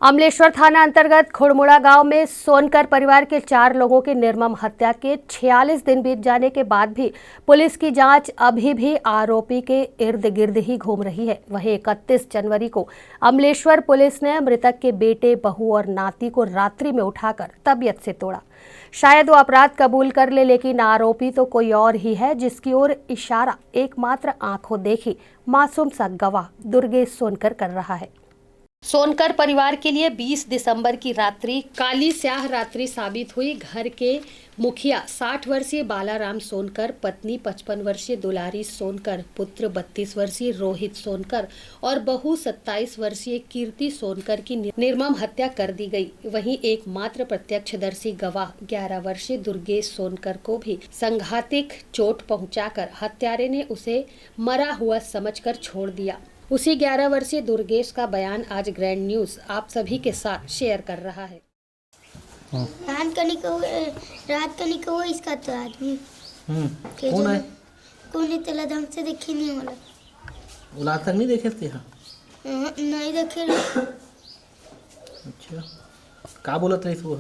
अमलेश्वर थाना अंतर्गत खुड़मुड़ा गांव में सोनकर परिवार के 4 लोगों की निर्मम हत्या के 46 दिन बीत जाने के बाद भी पुलिस की जांच अभी भी आरोपी के इर्द गिर्द ही घूम रही है। वहीं 31 जनवरी को अमलेश्वर पुलिस ने मृतक के बेटे, बहू और नाती को रात्रि में उठाकर तबीयत से तोड़ा। शायद वो अपराध कबूल कर ले, लेकिन आरोपी तो कोई और ही है, जिसकी ओर इशारा एकमात्र आंखों देखी मासूम सा गवाह दुर्गेश सोनकर कर रहा है। सोनकर परिवार के लिए 20 दिसंबर की रात्रि काली स्याह रात्रि साबित हुई। घर के मुखिया 60 वर्षीय बालाराम सोनकर, पत्नी 55 वर्षीय दुलारी सोनकर, पुत्र 32 वर्षीय रोहित सोनकर और बहू 27 वर्षीय कीर्ति सोनकर की निर्मम हत्या कर दी गई। वहीं एकमात्र प्रत्यक्षदर्शी गवाह 11 वर्षीय दुर्गेश सोनकर को भी संघातिक चोट पहुंचाकर हत्यारे ने उसे मरा हुआ समझकर छोड़ दिया। उसी 11 वर्षीय दुर्गेश का बयान आज ग्रैंड न्यूज आप सभी के साथ शेयर कर रहा है। रात का निको इसका तो आदमी कौन है? कौन है? तेला ढंग से देखे नहीं वाला। उला तक नहीं देखे थे? हाँ नहीं देखे। अच्छा, का बोलत रही वो?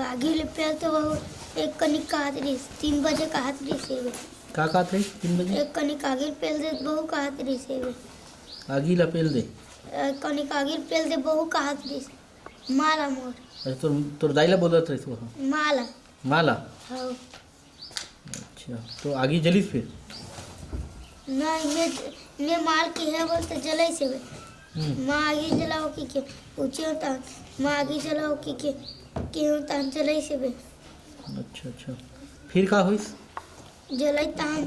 आगे ले पे तो वो एक कनिक का हाथ रही 3 बजे का हाथ रही से का कहत रही 3 बजे? एक कनिक आगे पेल दे बहु का हाथ रही से आगी लपेल दे। कनिक आगे पेल दे बहु का हाथ रही से माला मोर। अच्छा, तोर दाइला बोलत रही वो? माला माला। हाँ। अच्छा, तो आगी जली फिर? नहीं, मैं माल की है बोलते जलाई से माँ आगे जलाओ की पूछे होता माँ आगे जलाओ की होता जलाई से अच्छा, फिर का होइस? जलाई तान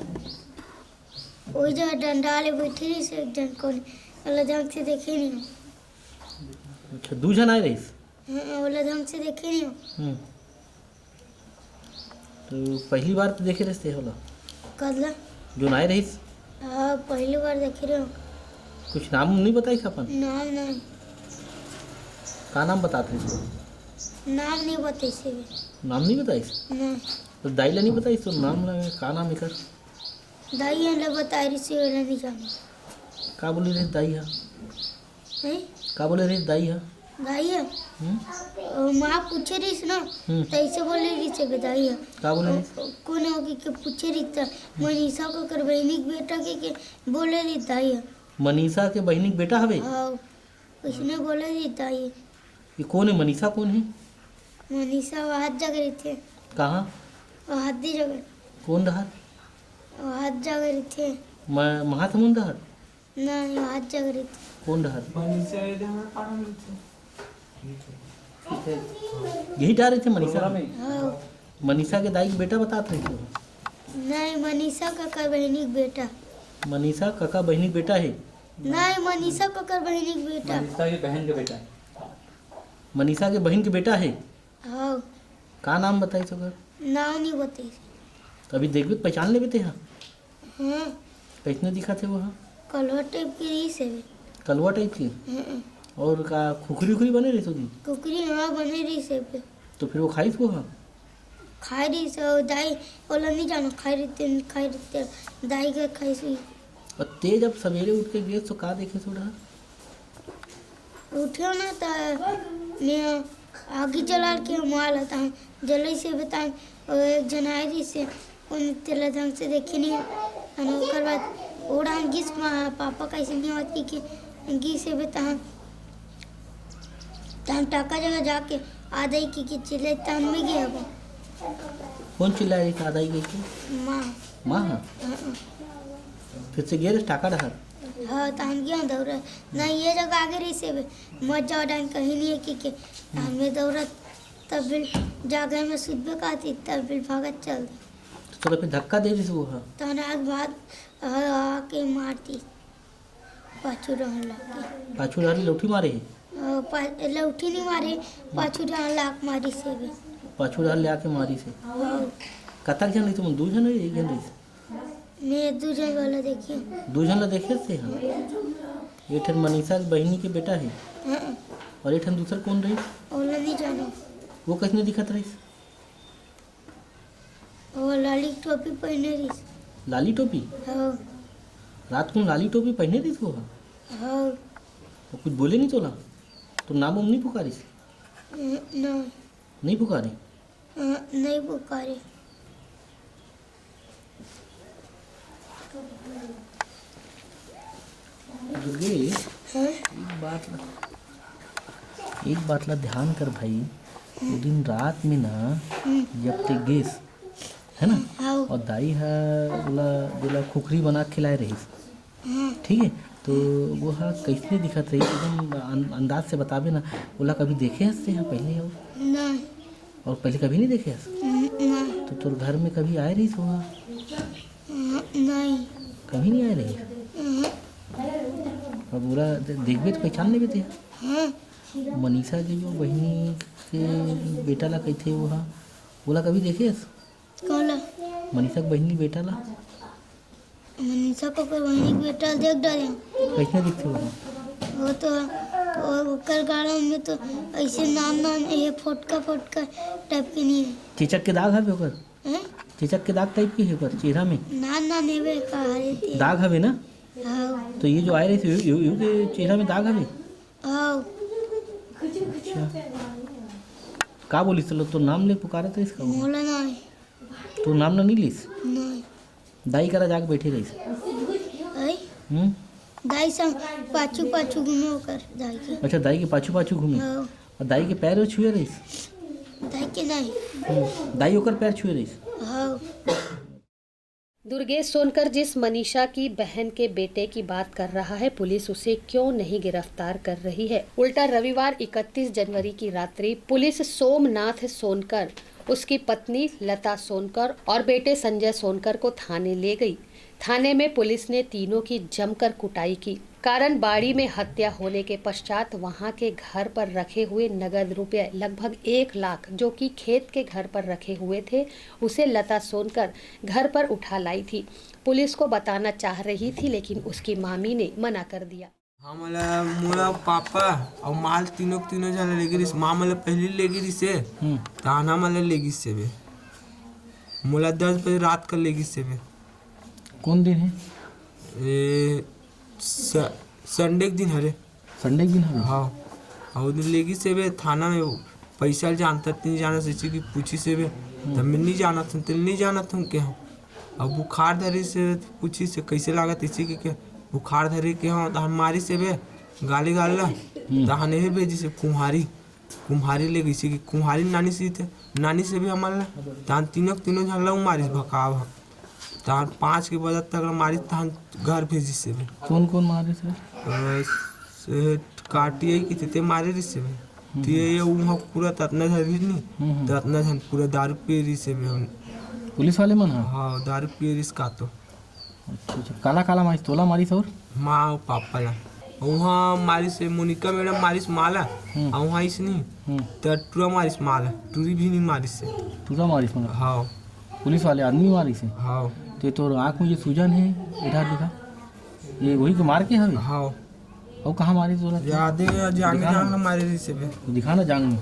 वही जगह डंडा ले बैठी रही से एक जन को वाला ढंग से देखे नहीं हो। अच्छा, 2 जन आए रहीस? वाला ढंग से देखे नहीं हो। तो पहली बार तो देखे रहे होला? कदला जो आए रहीस? हाँ, पहली बार देखे रहे हो। कुछ नाम नहीं बताइस अपन? नाम नहीं। का नाम बताते इसको? नाम नहीं बताइए। नाम नहीं बताइस? नहीं। तो दाइला नहीं बताइस तो नाम लगे का नाम इकर? दाई है बता रही से वाला नहीं जाना। का बोले रे दाई हा? हैं? का बोले रे दाई हा? दाई है माँ पूछे रही ना तो ऐसे बोले रही से दाई है। का बोले रे? कौन होगी के पूछे रही था मनीषा को कर बहनी के बेटा के बोले रही दाई है। मनीषा के बहनी के बेटा हवे? हाँ, उसने बोले रही दाई। ये कौन है? मनीषा कौन है? मनीषा वो हाथ जग रही थे। कहाँ? वो हाथी जगह कौन रहा? वो हाथ जग रही थे। महासमुंद रहा? नहीं, वो हाथ जग रही थी। कौन रहा? यही डा रहे थे मनीषा? हाँ। मनीषा के दाई के बेटा बताते रहे थे? नहीं, मनीषा काका बहनी के बेटा। मनीषा काका बहनी के बेटा है? नहीं, मनीषा काका बहनी के बेटा। मनीषा की बहन के बेटा है। मनीषा के बहन के बेटा है? हाँ। का नाम बताई तो? नाम नहीं बताई। तो अभी देखबे तो पहचान लेबे थे? हाँ। हाँ, कैसने दिखा थे वो? हाँ, कलवा टाइप की रही से। कलवा टाइप की? और का खुखरी उखरी बने रही थी? कुकरी हाँ बने रही से। तो फिर वो खाई वो? हाँ, खाई रही से दाई बोला नहीं जाना खाई रहते दाई का खाई सी। और ते जब सवेरे उठ के गए तो का देखे थोड़ा? उठे ना तो मैं आगे जला के माल था जलाई से बताए एक जन आई रही से उन तेला ढंग से देखे नहीं और बाद ओड़ा गिस पापा कैसे नहीं होती कि गी से बता तम टाका जगह जाके आदाई की चिल्ले तन में गया वो। कौन चिल्ला रही थी? आदाई गई थी माँ। माँ? हाँ, फिर से गए टाका रहा? हाँ, तान गया दौड़ा नहीं ये जगह आगे रही से मत जाओ डांग कहीं नहीं है कि तान में दौड़ा तब भी जागे में सुबह का थी तब भी भागत चल दी। तो फिर धक्का दे रही थी वो? हाँ, तान आग भाग आके मारती पाछू रहन लगी। पाछू डाली लौठी मारे है? लौठी नहीं मारे, पाछू रहन लाख मारी से भी। पाछू डाल ले आके मारी से? कतक जन रही तुम? 2 जन रही? 1 जन रही? मैं 2 जन वाला देखी। 2 जन ला देखे थे? हाँ, एक ठन मनीषा की बहनी के बेटा है और एक ठन दूसर कौन रही? ओला नहीं जानो। वो कैसने दिखत रही? वो लाली टोपी पहने रही। लाली टोपी? हाँ। रात को लाली टोपी पहने रही थी वो? हाँ। तो कुछ बोले नहीं तोला? तो नाम उम नहीं पुकारिस? नहीं नहीं पुकारे? नहीं पुकारे। दुर्गे हाँ एक बात ला ध्यान कर भाई, वो दिन रात में ना जब ते गेस है ना, हाँ और दाई है बोला खुखरी बना के खिलाए रही, हाँ ठीक है, तो वो हाँ कैसे दिखत रही एकदम अंदाज से बताबे ना। बोला कभी देखे हंसते यहाँ पहले नहीं और पहले कभी नहीं देखे हंस? नहीं तो तोर घर में कभी आए रही सोहा? नहीं कभी नहीं आए रही? और बोला देखबे तो पहचान लेबे थे? हाँ मनीषा के जो बहनी के बेटा ला कहते वो हाँ, बोला कभी देखे हंस? कौन मनीषा के बहनी बेटा ला मनीषा को बहनी के बेटा देख डाले। कैसे दिखते वो? वो तो ओकर गाड़ा में तो ऐसे नाम ये फोटका टाइप के नहीं है। चेचक के दाग हवे ओकर? हैं? चेचक के दाग टाइप के है ओकर चेहरा में? ना नेवे का हरे दाग हवे ना? हाँ तो ये जो आए रहे थे यू के चेहरा में दाग हवे? हाँ अच्छा का बोलिस? चलो तो नाम ले पुकारत रहीस का? मोला नहीं तो नाम ना नहीं लिस? नहीं दाई करा जाके बैठे रहीस? आई दाई संग पाछू घूमे होकर दाई के। अच्छा दाई के पाछू पाछू घूमे हाँ और दाई के पैर छुए रहीस? दाई के नहीं दाई ओकर पैर छुए रहीस? हाँ दुर्गेश सोनकर जिस मनीषा की बहन के बेटे की बात कर रहा है, पुलिस उसे क्यों नहीं गिरफ्तार कर रही है? उल्टा रविवार 31 जनवरी की रात्रि पुलिस सोमनाथ सोनकर, उसकी पत्नी लता सोनकर और बेटे संजय सोनकर को थाने ले गई। थाने में पुलिस ने तीनों की जमकर कुटाई की। कारण बाड़ी में हत्या होने के पश्चात वहां के घर पर रखे हुए नगद रुपये लगभग 1 लाख जो कि खेत के घर पर रखे हुए थे, उसे लता सोनकर घर पर उठा लाई थी। पुलिस को बताना चाह रही थी लेकिन उसकी मामी ने मना कर दिया। हाँ मोला पापा और माल तीनों जन ले गिरिस। माँ मला पहले ले गिरिस से ताना मला ले गिस से बे। मोला 10 बजे रात का ले गिस से बे। कौन दिन है? संडे के दिन हरे। संडे के दिन है? हाँ और उधर ले गिस से बे। थाना में पैसा जानता नहीं जाना से कि पूछी से बे। तब मैं नहीं जाना था, तेल नहीं जाना था क्या हूँ। अब बुखार धरी से पूछी से कैसे लागत इसी के क्या बुखार धरे के हाँ तहन मारी से बे गाली गाला तहन हे बे जैसे कुम्हारी ले गई कि कुम्हारी नानी से थे नानी से भी हमारा तहन तीनों जन लग मारिस भकाव तहन 5 के बजे तक मारिस तहन घर भेजी से बे। कौन मारे से? काटिए की थे मारे रही से बे। तो ये वहाँ पूरा ततना धरी नहीं ततना धन पूरा दारू पी रही से बे। पुलिस वाले मन? हाँ दारू पी रही का तो अच्छा काला मारिस तोला मारिस और माँ और पापा ला वहाँ मारिस से मोनिका मैडम मारिस माला और वहाँ इस नहीं तो टूरा मारिस माला टूरी भी नहीं मारिस से टूरा मारिस मतलब? हाँ पुलिस वाले आदमी मारिस है? हाँ तो तोर आँख में ये सूजन है इधर दिखा, ये वही को मार के हवे? हाँ और कहाँ मारिस तोला? याद है जान मारे रही से दिखा ना जांग में।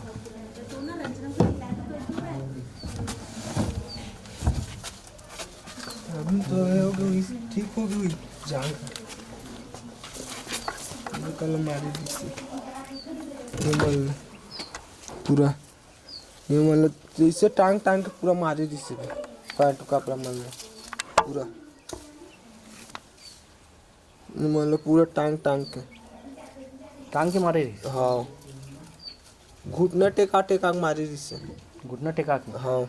अभी तो हो गई ठीक हो गई जान कल मारी पूरा ये मतलब जैसे टांग के पूरा मारी से पैर टुका पूरा पूरा मतलब पूरा टांग के मारे? हाँ घुटना टेका मारी से। घुटना टेका के? हाँ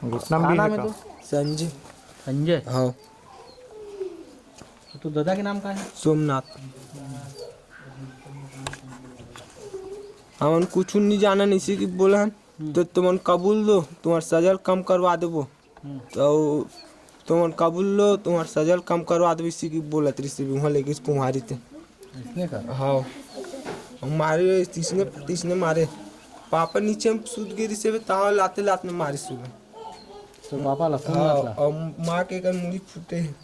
घुटना में नाम है तो? संजय। हाँ तो दादा के नाम का है? सोमनाथ। हमन कुछ नहीं जाना इसी की बोला तो तुमन कबूल दो तुम्हार सजल कम करवा देबो तो तुमन कबूल लो तुम्हार सजल कम करवा देबो इसी की बोलत रही से वहाँ लेके कुम्हारी थे। इसने का? हाँ मारे तीसने मारे पापा नीचे में सूत गिरी से ताव लाते मारी सुबह तो पापा ला हाँ और माँ के कर मुड़ी फूटे है।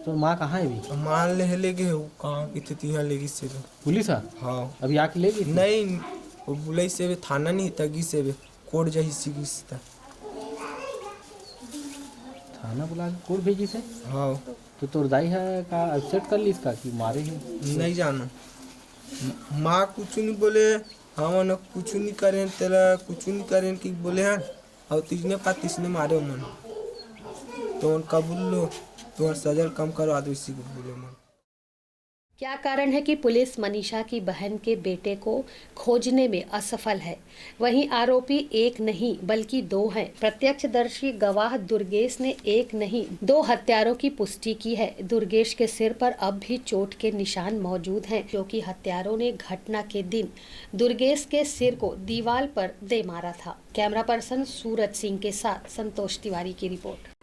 तो माँ कहाँ है अभी? माँ ले गए कहाँ की थी यहाँ लेगी से पुलिस? हाँ अभी आके ले गई? नहीं वो बुलाई से भी थाना नहीं तगी से भी कोर्ट जाही सीगी से थाना बुला के कोर्ट भेजी से? हाँ तो तोर दाई है का एक्सेप्ट कर ली इसका कि मारे ही नहीं जाना माँ कुछ नहीं बोले, हम कुछ नहीं करें, तेरा कुछ नहीं करें कि बोले हैं और तिसने मारे मन तो उनका बोल लो तो सजा कम करवा दो इसी को बोले मन। क्या कारण है कि पुलिस मनीषा की बहन के बेटे को खोजने में असफल है? वहीं आरोपी एक नहीं बल्कि 2 हैं। प्रत्यक्षदर्शी गवाह दुर्गेश ने एक नहीं 2 हत्यारों की पुष्टि की है। दुर्गेश के सिर पर अब भी चोट के निशान मौजूद हैं, क्योंकि हत्यारों ने घटना के दिन दुर्गेश के सिर को दीवार पर दे मारा था। कैमरा पर्सन सूरज सिंह के साथ संतोष तिवारी की रिपोर्ट।